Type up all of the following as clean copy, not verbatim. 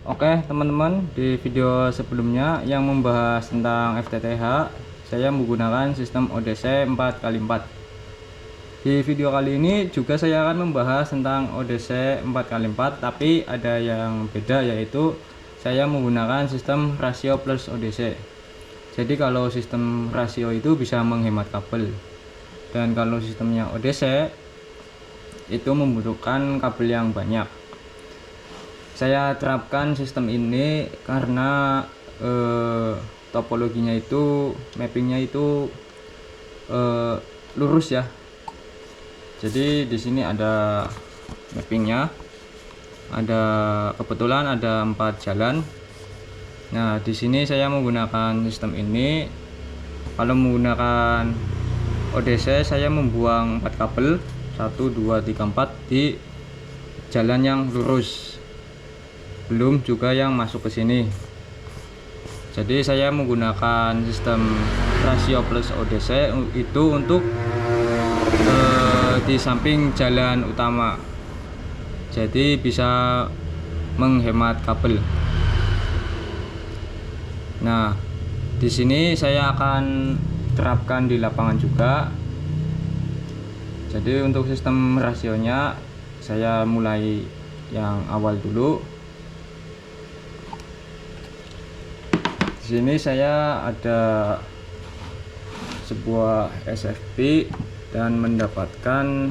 Oke teman-teman, di video sebelumnya yang membahas tentang FTTH, saya menggunakan sistem ODC 4x4. Di video kali ini juga saya akan membahas tentang ODC 4x4, tapi ada yang beda, yaitu saya menggunakan sistem rasio plus ODC. Jadi kalau sistem rasio itu bisa menghemat kabel, dan kalau sistemnya ODC itu membutuhkan kabel yang banyak. Saya terapkan sistem ini karena topologinya itu, mappingnya itu lurus ya. Jadi di sini ada mappingnya, kebetulan ada 4 jalan. Nah di sini saya menggunakan sistem ini. Kalau menggunakan ODC saya membuang 4 kabel 1, 2, 3, 4 di jalan yang lurus, belum juga yang masuk ke sini. Jadi saya menggunakan sistem rasio plus ODC itu untuk di samping jalan utama, jadi bisa menghemat kabel. Nah di sini saya akan terapkan di lapangan juga. Jadi untuk sistem rasionya saya mulai yang awal dulu. Di sini saya ada sebuah SFP dan mendapatkan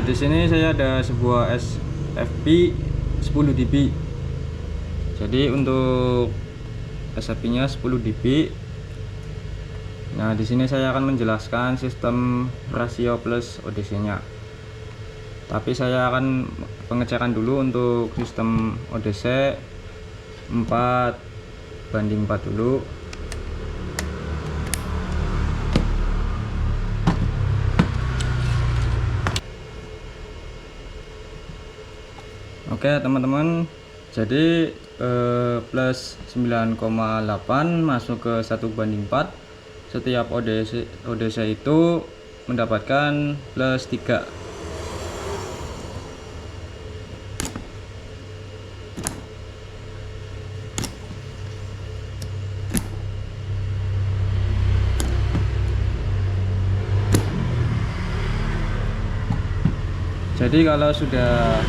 di sini saya ada sebuah SFP 10 dB. Jadi untuk SFP-nya 10 dB. Nah, di sini saya akan menjelaskan sistem rasio plus ODC-nya. Tapi saya akan pengecekan dulu untuk sistem ODC 4:4 dulu. Oke teman-teman, jadi plus 9,8 masuk ke 1:4. Setiap ODC itu mendapatkan plus 3. Jadi kalau sudah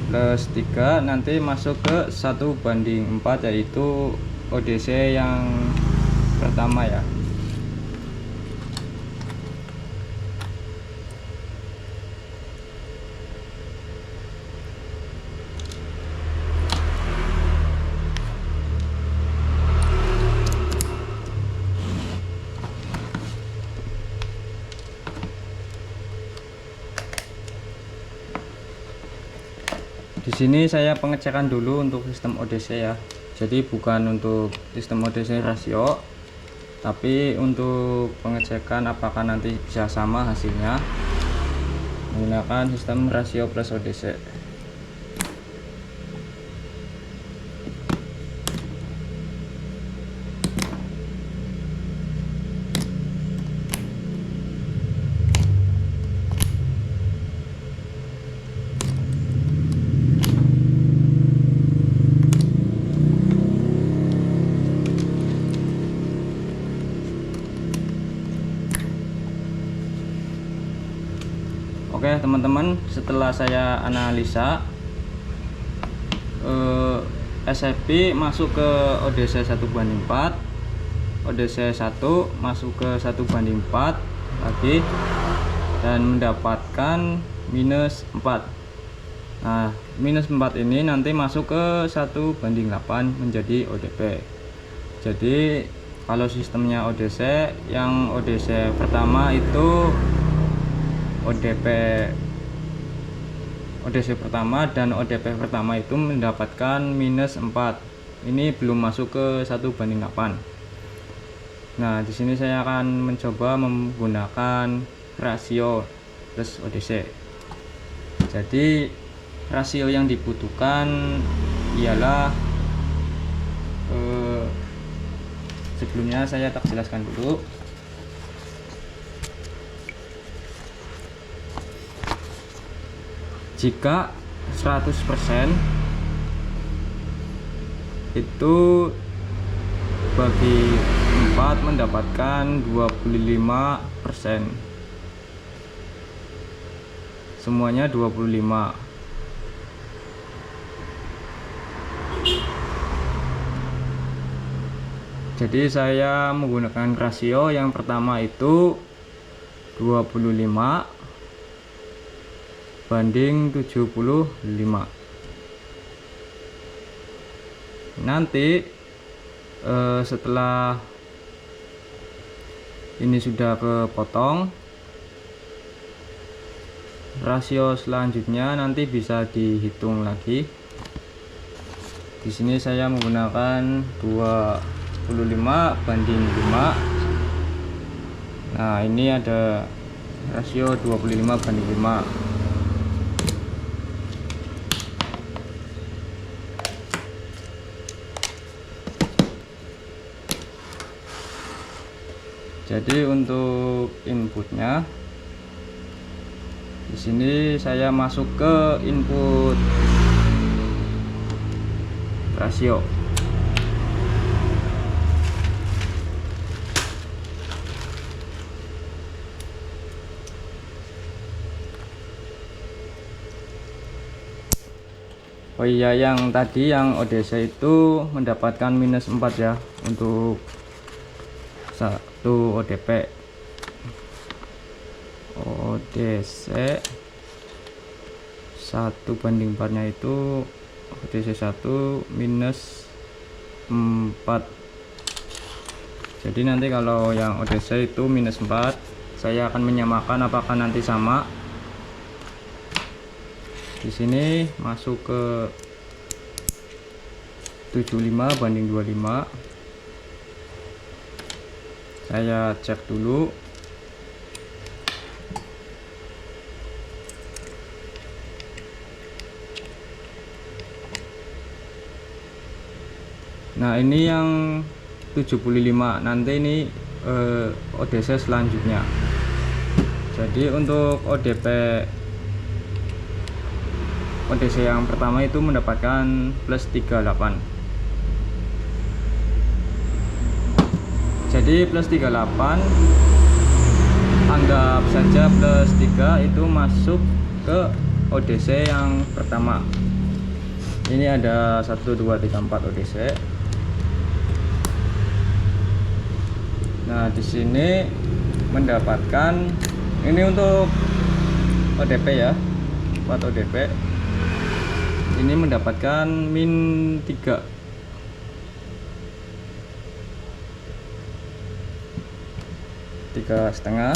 plus 3 nanti masuk ke 1:4, yaitu ODC yang pertama ya. Di sini saya pengecekan dulu untuk sistem ODC ya. Jadi bukan untuk sistem ODC rasio, tapi untuk pengecekan apakah nanti bisa sama hasilnya menggunakan sistem rasio plus ODC. Oke teman-teman, setelah saya analisa SFP masuk ke ODC 1:4, ODC 1 masuk ke 1:4 lagi, dan mendapatkan minus 4. Nah minus 4 ini nanti masuk ke 1:8 menjadi ODP. Jadi kalau sistemnya ODC, yang ODC pertama itu ODC pertama dan ODP pertama itu mendapatkan minus 4. Ini belum masuk ke 1:8. Nah, di sini saya akan mencoba menggunakan rasio plus ODC. Jadi rasio yang dibutuhkan ialah sebelumnya saya tak jelaskan dulu. Jika 100% itu bagi 4 mendapatkan 25%. Semuanya 25. Jadi saya menggunakan rasio yang pertama itu 25 banding 75. Nanti setelah ini sudah kepotong, rasio selanjutnya nanti bisa dihitung lagi. Di sini saya menggunakan 25 banding 5. Nah, ini ada rasio 25 banding 5. Jadi untuk inputnya di sini saya masuk ke input rasio. Oh iya, yang tadi yang ODC itu mendapatkan minus 4 ya untuk 1 ODP. ODC 1 banding 4 nya itu ODC 1 minus 4. Jadi nanti kalau yang ODC itu minus 4, saya akan menyamakan apakah nanti sama. Di sini masuk ke 75 banding 25. Saya cek dulu. Nah, ini yang 75. Nanti ini ODC selanjutnya. Jadi untuk ODC yang pertama itu mendapatkan plus 38. Jadi plus 38, anggap saja plus 3 itu masuk ke ODC yang pertama. Ini ada 1 2 3 4 ODC. Nah, di sini mendapatkan, ini untuk ODP ya, 4 ODP. Ini mendapatkan min 3. Tiga setengah.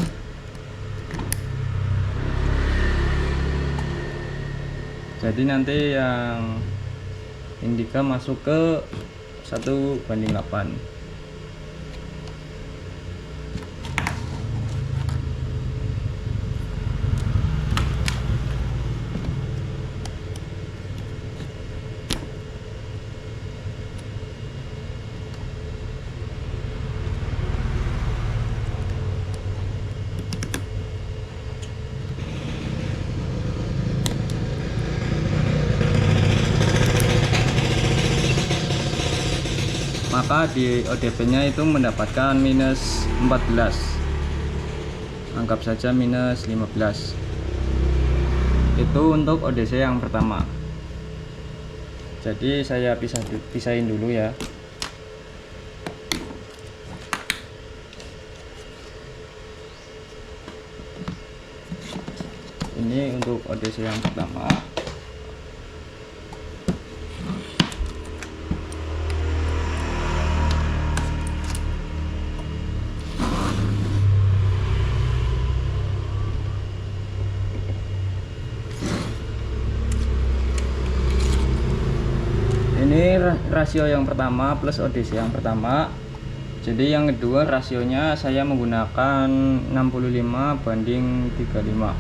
Jadi nanti yang indika masuk ke 1 banding 8. Maka di ODP nya itu mendapatkan minus 14. Anggap saja minus 15. Itu untuk ODC yang pertama. Jadi saya pisahin dulu ya. Ini untuk ODC yang pertama. Ini rasio yang pertama plus ODC yang pertama. Jadi yang kedua rasionya saya menggunakan 65 banding 35.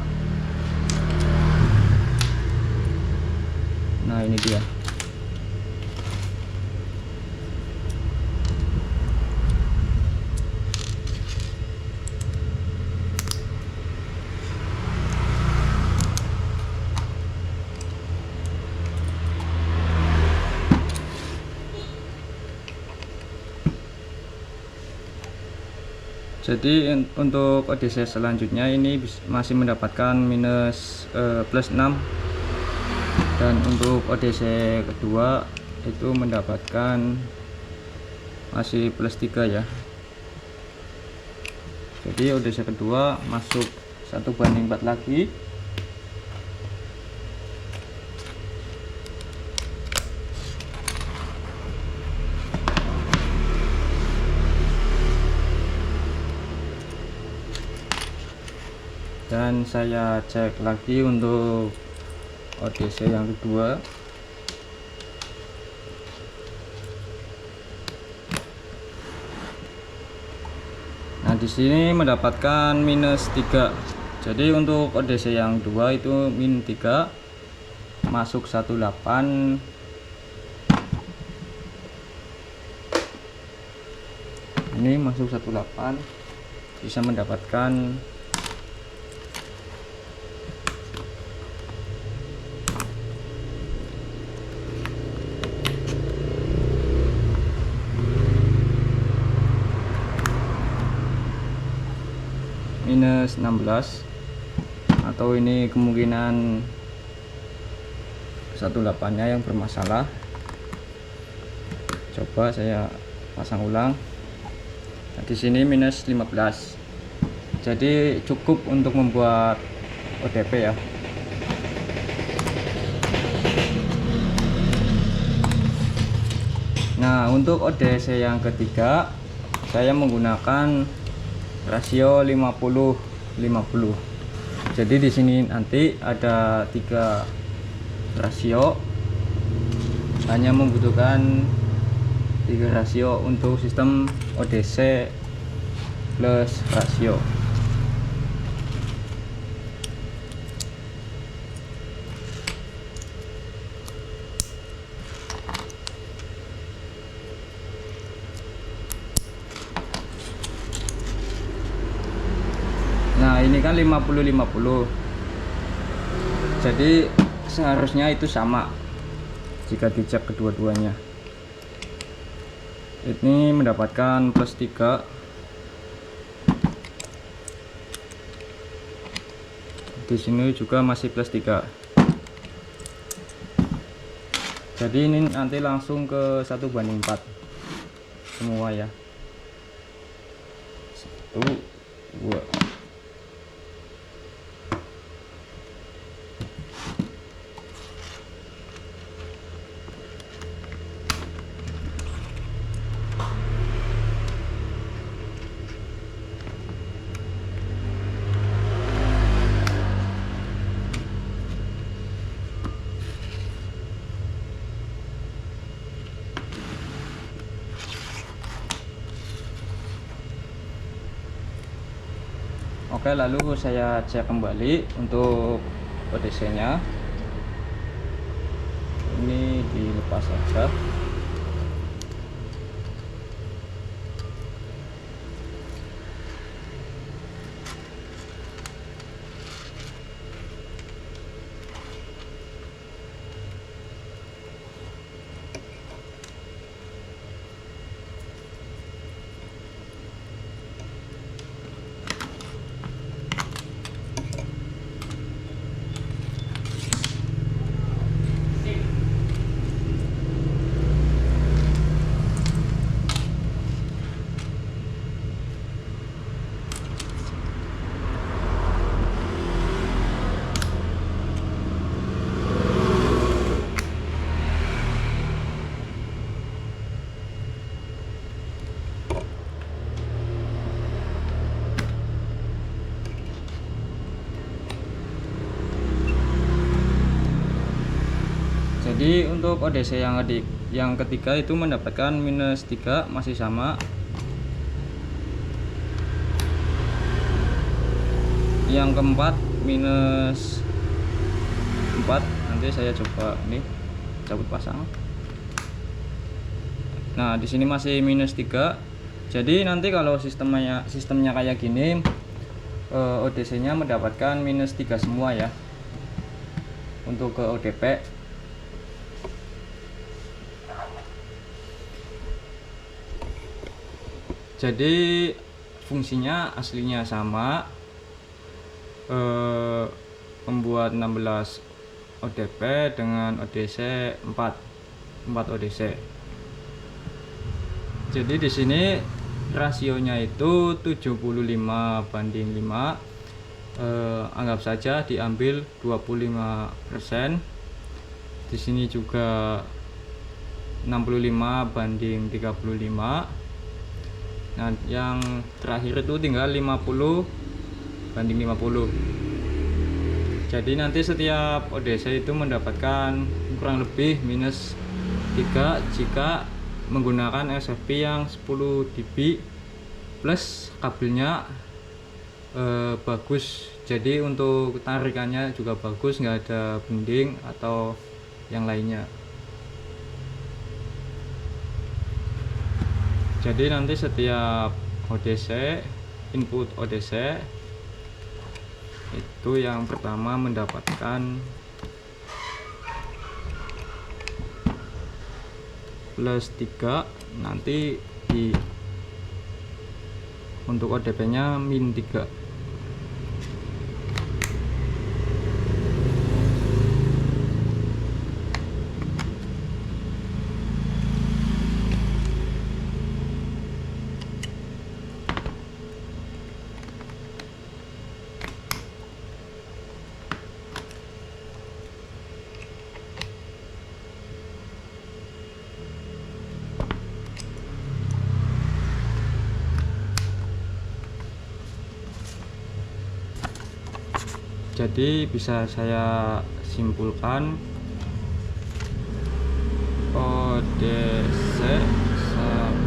Nah, ini dia. Jadi untuk ODC selanjutnya ini masih mendapatkan minus plus 6, dan untuk ODC kedua itu mendapatkan masih plus 3 ya. Jadi ODC kedua masuk 1:4 lagi. Dan saya cek lagi untuk ODC yang kedua. Nah, di sini mendapatkan minus 3. Jadi untuk ODC yang kedua itu min 3, masuk 18. Ini masuk 18, bisa mendapatkan minus 16, atau ini kemungkinan 18-nya yang bermasalah. Coba saya pasang ulang. Nah, di sini minus 15. Jadi cukup untuk membuat ODP ya. Nah, untuk ODC yang ketiga saya menggunakan rasio 50-50. Jadi di sini nanti ada 3 rasio, hanya membutuhkan 3 rasio untuk sistem ODC plus rasio. Nah, ini kan 50-50. Jadi seharusnya itu sama jika dicek kedua-duanya. Ini mendapatkan plus 3. Di sini juga masih plus 3. Jadi ini nanti langsung ke 1:4 semua ya. 1, 2. Oke, lalu saya cek kembali untuk ODC nya. Ini dilepas saja. Jadi untuk ODC yang ketiga itu mendapatkan minus 3, masih sama. Yang keempat minus 4. Nanti saya coba ini cabut pasang. Nah di sini masih -3. Jadi nanti kalau sistemnya kayak gini, ODC nya mendapatkan -3 semua ya untuk ke ODP. Jadi fungsinya aslinya sama, membuat 16 ODP dengan ODC 4 ODC. Jadi di sini rasionya itu 75/5. Anggap saja diambil 25%. Di sini juga 65/35. Nah, yang terakhir itu tinggal 50/50. Jadi nanti setiap ODC itu mendapatkan kurang lebih -3 jika menggunakan SFP yang 10 dB plus kabelnya bagus. Jadi untuk tarikannya juga bagus, nggak ada bending atau yang lainnya. Jadi nanti setiap ODC, input ODC itu yang pertama mendapatkan +3, nanti untuk ODP nya -3. Jadi bisa saya simpulkan ODC 1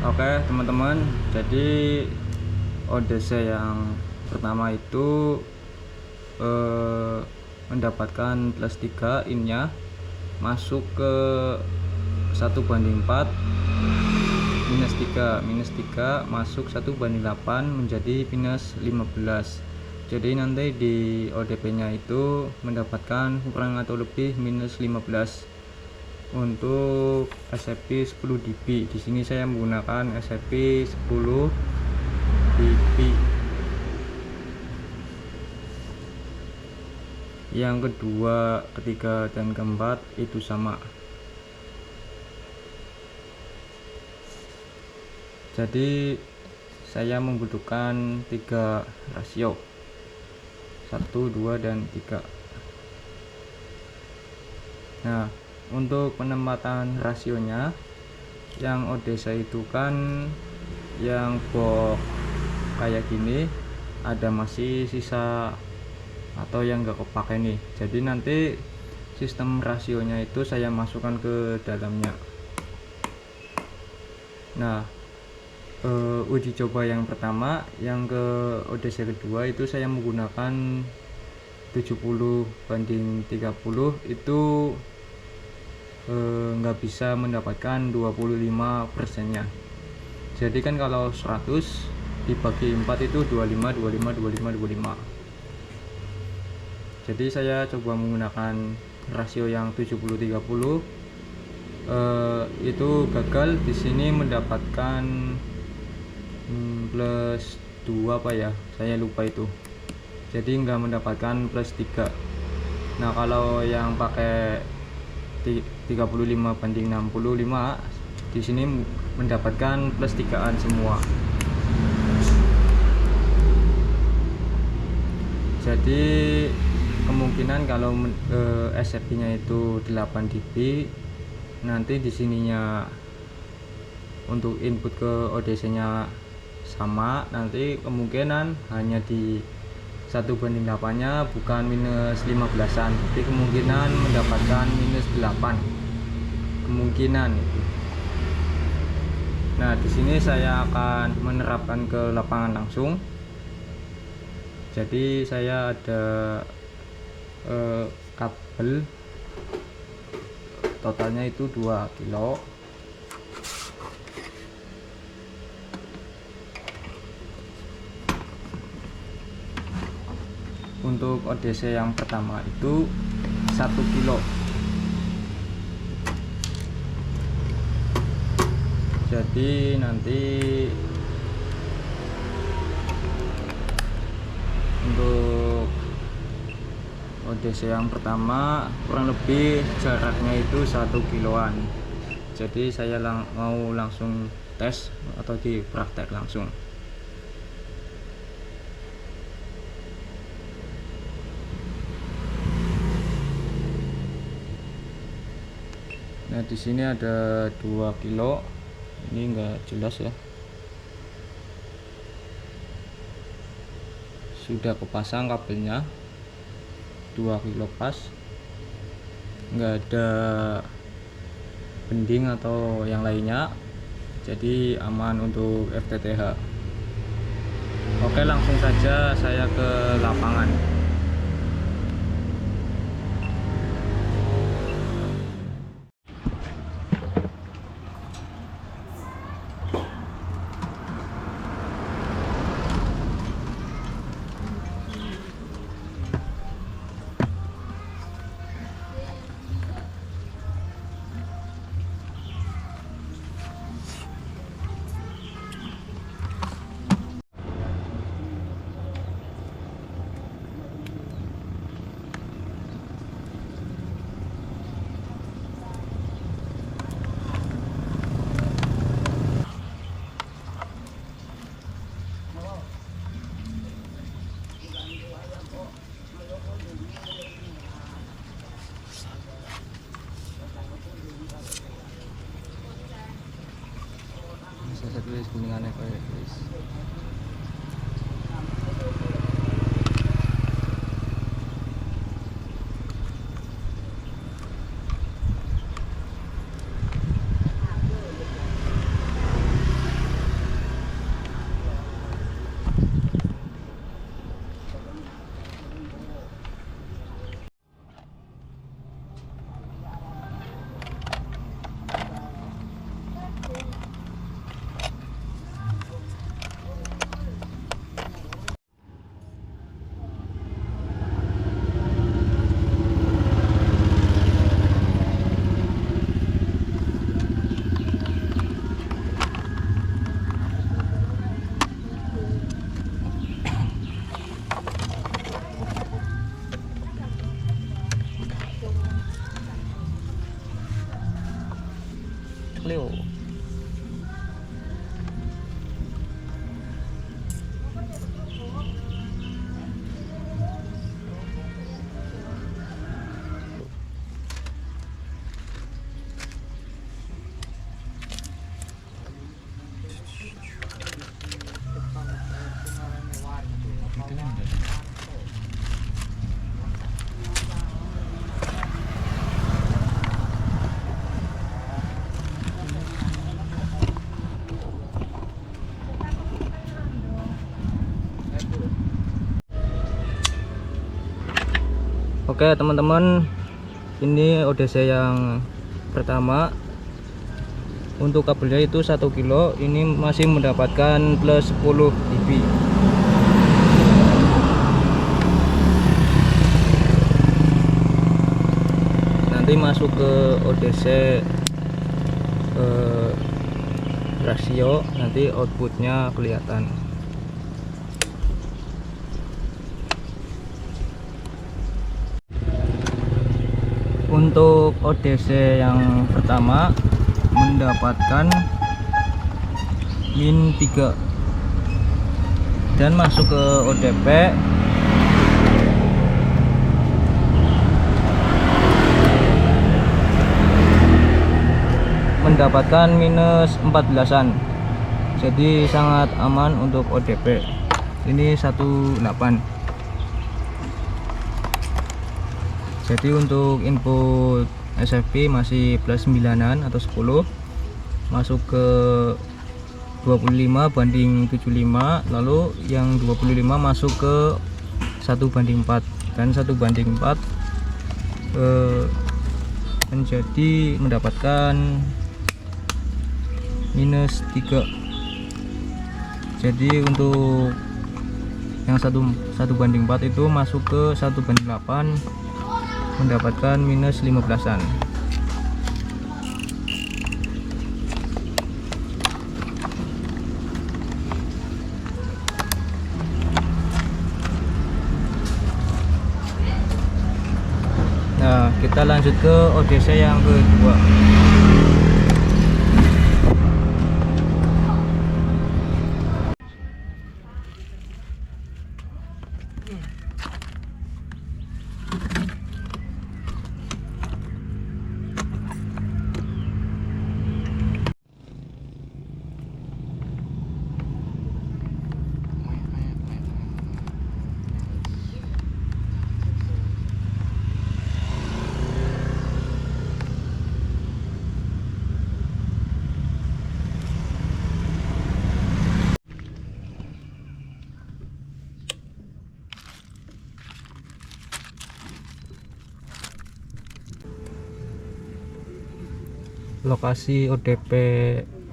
Oke teman-teman, jadi ODC yang pertama itu mendapatkan +3, innya masuk ke 1/4, -3 masuk 1/8 menjadi -15. Jadi nanti di ODP nya itu mendapatkan kurang atau lebih -15 untuk SFP 10 dB. Di sini saya menggunakan SFP 10 dB. Yang kedua, ketiga, dan keempat itu sama. Jadi saya membutuhkan 3 rasio, 1, 2, dan 3. Nah, untuk penempatan rasionya, yang ODC itu kan yang box kayak gini, ada masih sisa atau yang enggak kepake nih. Jadi nanti sistem rasionya itu saya masukkan ke dalamnya. Nah, uji coba yang pertama, yang ke ODC kedua itu saya menggunakan 70/30, itu nggak bisa mendapatkan 25%-nya. Jadi kan kalau 100 dibagi 4 itu 25, 25, 25, 25. Jadi saya coba menggunakan rasio yang 70/30, itu gagal. Di sini mendapatkan plus 2 apa ya, saya lupa itu. Jadi nggak mendapatkan plus 3. Nah kalau yang pakai 35/65, di sini mendapatkan plus 3-an semua. Jadi kemungkinan kalau SRP-nya itu 8 dB, nanti di sininya untuk input ke ODC-nya sama, nanti kemungkinan hanya di 1/8-nya, bukan minus 15-an, tapi kemungkinan mendapatkan minus 8, kemungkinan itu. Nah di sini saya akan menerapkan ke lapangan langsung. Jadi saya ada kabel, totalnya itu 2 kilo. Untuk ODC yang pertama itu 1 kilo. Jadi nanti untuk ODC yang pertama kurang lebih jaraknya itu 1 kiloan. Jadi saya mau langsung tes atau dipraktek langsung. Nah di sini ada 2 kilo, ini enggak jelas ya. Sudah kepasang kabelnya 2 kilo pas, enggak ada bending atau yang lainnya, jadi aman untuk FTTH. Oke, langsung saja saya ke lapangan. Saya tulis kuningannya kayak guys. Oke teman-teman, ini ODC yang pertama. Untuk kabelnya itu 1 kilo, ini masih mendapatkan plus 10 dB. Nanti masuk ke ODC rasio, nanti outputnya kelihatan. Untuk ODC yang pertama mendapatkan min 3 dan masuk ke ODP mendapatkan minus 14an, jadi sangat aman untuk ODP. Ini 18. Jadi untuk input SFP masih plus 9an atau 10, masuk ke 25 banding 75, lalu yang 25 masuk ke 1:4, dan 1:4 menjadi mendapatkan minus 3. Jadi untuk yang 1:4 itu masuk ke 1:8 mendapatkan minus 15an. Nah, kita lanjut ke ODC yang kedua. Lokasi ODP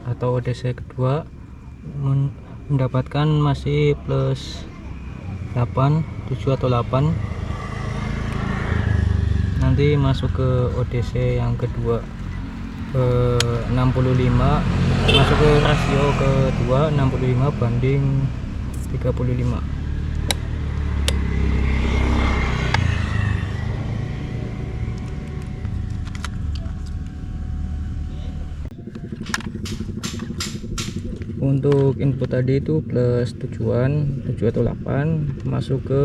atau ODC kedua mendapatkan masih plus 8, 7 atau 8. Nanti masuk ke ODC yang kedua 65, masuk ke rasio kedua 65 banding 35. Untuk input tadi itu plus 7 atau 8, masuk ke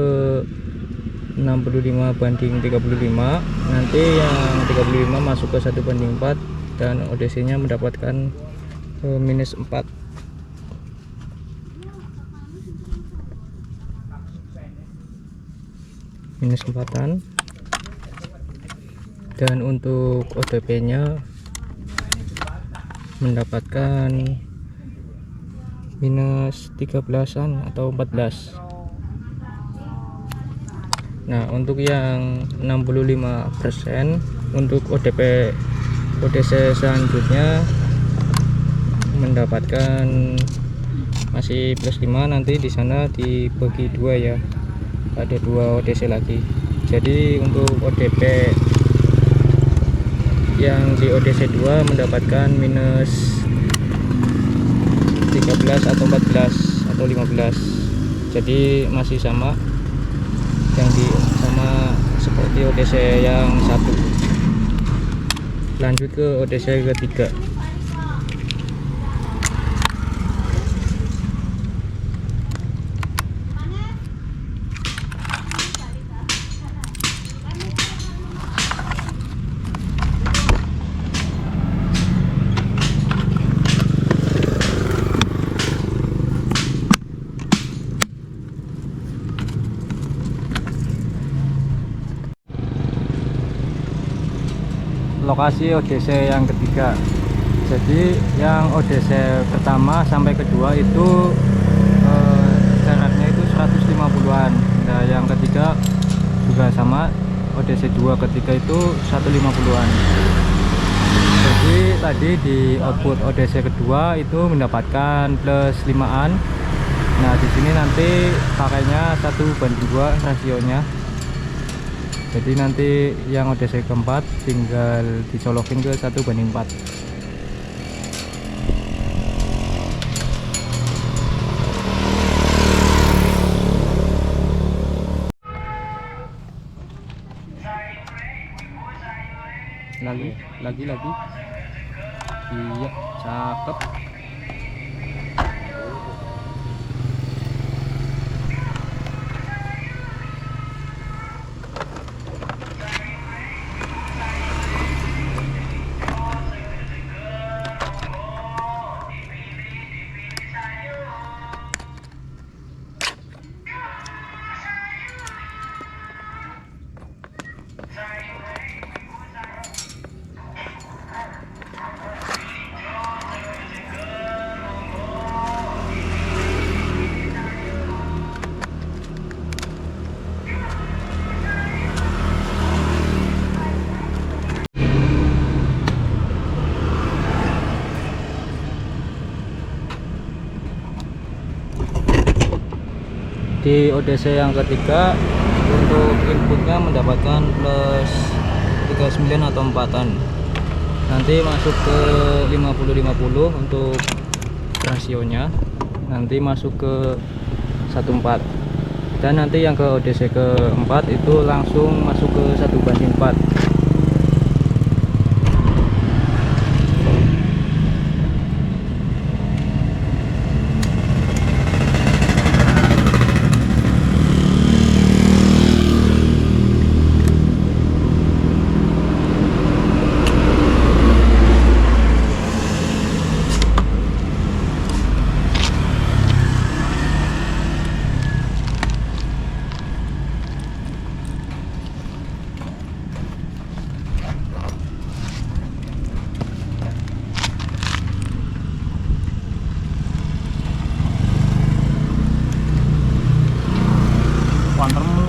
65 banding 35. Nanti yang 35 masuk ke 1:4 dan ODC nya mendapatkan minus 4. Minus 4an. Dan untuk ODP nya mendapatkan minus 13an atau 14. Nah, untuk yang 65% untuk ODC selanjutnya mendapatkan masih plus 5. Nanti di sana dibagi 2 ya, ada 2 ODC lagi. Jadi untuk ODP yang di ODC 2 mendapatkan minus 13 atau 14 atau 15. Jadi masih sama seperti ODC yang satu. Lanjut ke ODC ketiga. Lokasi ODC yang ketiga. Jadi yang ODC pertama sampai kedua itu jaraknya itu 150-an. Nah, yang ketiga juga sama, ODC 2 ketika itu 150-an. Jadi tadi di output ODC kedua itu mendapatkan plus 5-an. Nah di sini nanti pakainya 1:2 rasionya. Jadi nanti yang ODC keempat tinggal dicolokin ke 1:4. Lagi iya, cakep. Di ODC yang ketiga untuk inputnya mendapatkan plus 39 atau 4-an. Nanti masuk ke 50-50 untuk rasionya, nanti masuk ke 1:4. Dan nanti yang ke ODC keempat itu langsung masuk ke 1:4.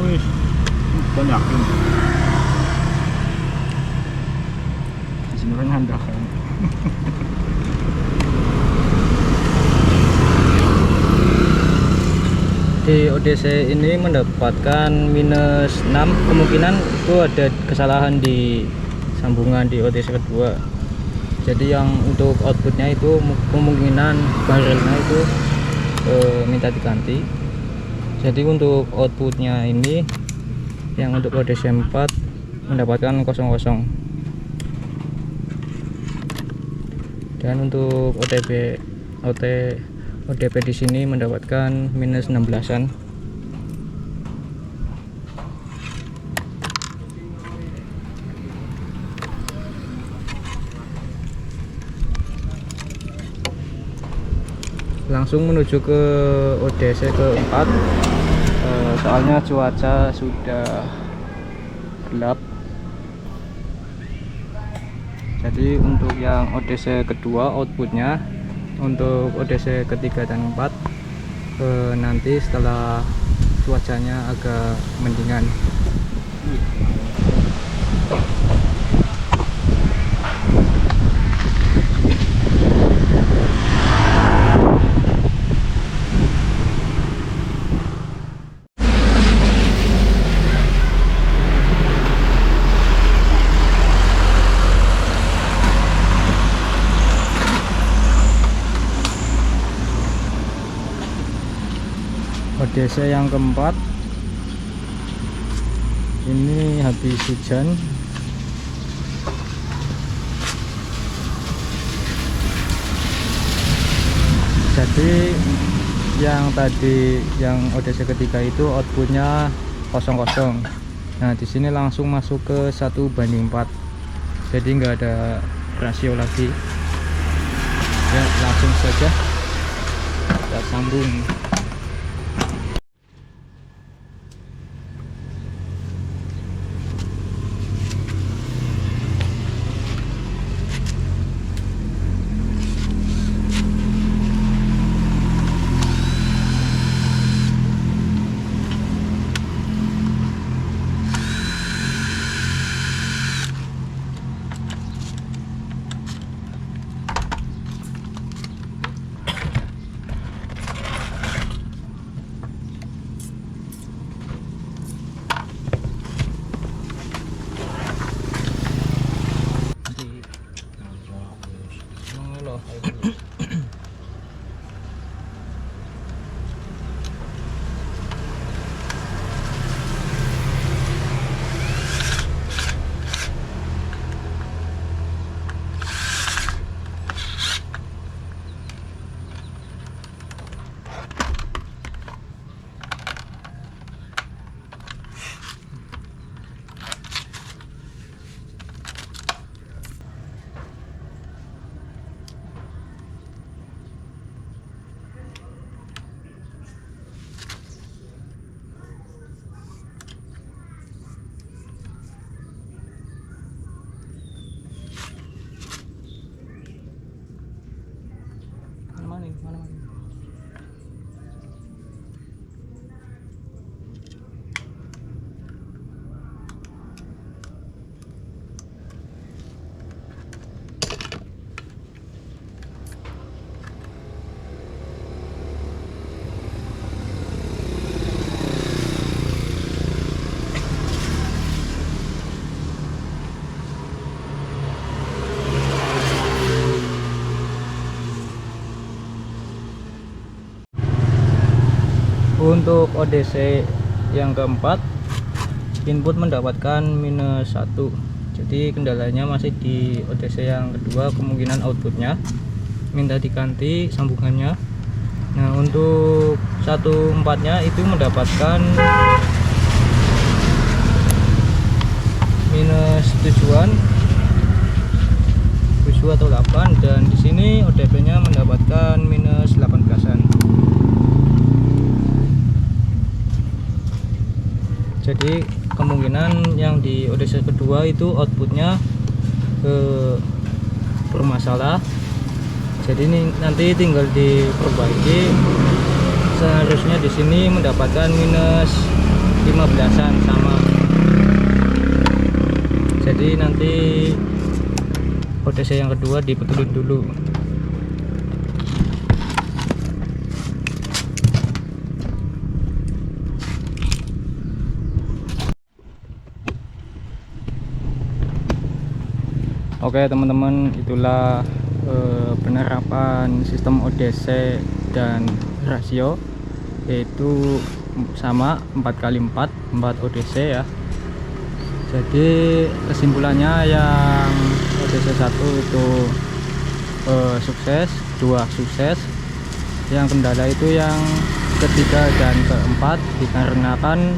Wis dan yakin di sini kan handakan. Di ODC ini mendapatkan minus 6, kemungkinan itu ada kesalahan di sambungan di ODC kedua. Jadi yang untuk outputnya itu kemungkinan barrelnya itu minta diganti. Jadi untuk outputnya ini yang untuk ODC 4 mendapatkan 00, dan untuk ODP di sini mendapatkan minus 16-an. Langsung menuju ke ODC keempat, soalnya cuaca sudah gelap. Jadi untuk yang ODC kedua outputnya, untuk ODC ketiga dan keempat nanti setelah cuacanya agak mendingan. ODC yang keempat ini habis hujan, jadi yang tadi yang ODC ketiga itu outputnya 00. Nah di sini langsung masuk ke 1:4, jadi nggak ada rasio lagi ya. Langsung saja kita sambung. nih, mana mana. Untuk ODC yang keempat, input mendapatkan -1. Jadi kendalanya masih di ODC yang kedua, kemungkinan outputnya minta diganti sambungannya. Nah, untuk 1/4-nya itu mendapatkan -7-an, 7 atau 8, dan di sini ODP-nya mendapatkan -18-an. Jadi kemungkinan yang di ODC kedua itu outputnya bermasalah. Jadi ini nanti tinggal diperbaiki. Seharusnya di sini mendapatkan -15-an sama. Jadi nanti ODC yang kedua dibetulin dulu. Oke teman-teman, itulah penerapan sistem ODC dan rasio, yaitu sama 4x4 ODC ya. Jadi kesimpulannya yang ODC 1 itu sukses, 2 sukses. Yang kendala itu yang ketiga dan keempat, dikarenakan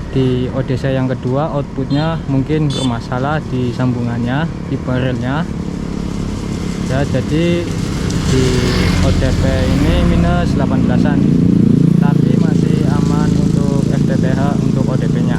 di ODC yang kedua outputnya mungkin bermasalah di sambungannya, di barrelnya ya. Jadi di ODP ini -18-an, tapi masih aman untuk FTTH untuk ODP nya.